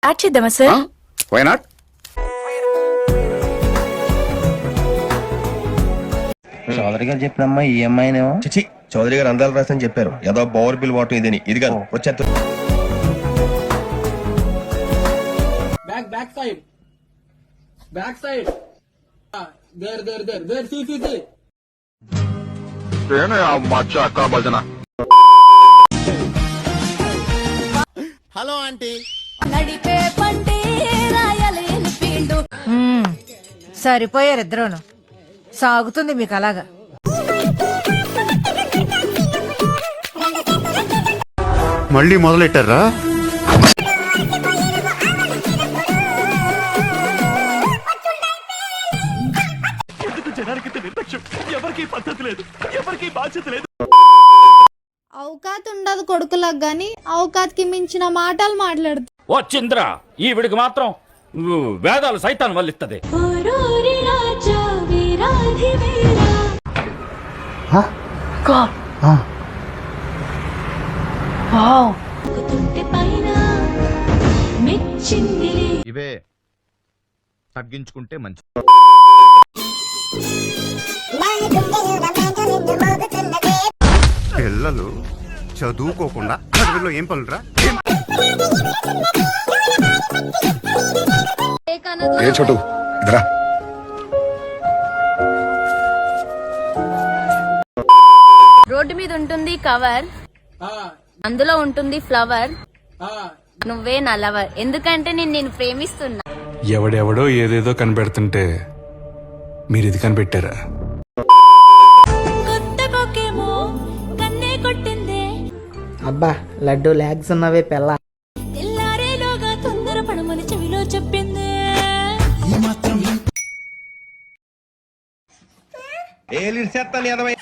Add చేద్దామా sir? Why not? Chowdary గారు చెప్పినమ్మా ఈ అమ్మాయినేమో చిచి చౌదరి గారు అందాలు రాసని చెప్పారు. ఏదో బోర్ బిల్ వాటం ఇదని. ఇది కాదు వచ్చేది. Back side there see hello aunty. నడిపే పంటే రాయలేని ఫీల్డ్. సరిపోయారు ఇద్దరును. సాగుతుంది మీకు అలాగా. మళ్ళీ మొదలెట్టారా? అవకాత్ ఉండదు కొడుకులకు గాని అవకాత్ కి మించిన మాటలు మాట్లాడుతూ వచ్చింద్రా ఈవిడికి మాత్రం వేదాలు సైతాన్ వల్లిస్తది. ఇవే తగ్గించుకుంటే మంచి. పిల్లలు చదువుకోకుండా చదువులో ఏం పనులురా? ఏ చోటు ఇదరా. రోడ్డు మీద ఉంటుంది కవర్, అందులో ఉంటుంది ఫ్లవర్, నువ్వే నా లవర్. ఎందుకంటే నేను ప్రేమిస్తున్నా. ఎవడెవడో ఏదేదో కనిపెడుతుంటే మీరు ఇది కనిపెట్టారా? అబ్బా లడ్డు లాగ్స్ ఉన్నవే పెళ్ళ. తెల్లారేలోగా తొందర పడమని చెవిలో చెప్పింది. ఏ లిడ్సేస్తాను ఎదవై.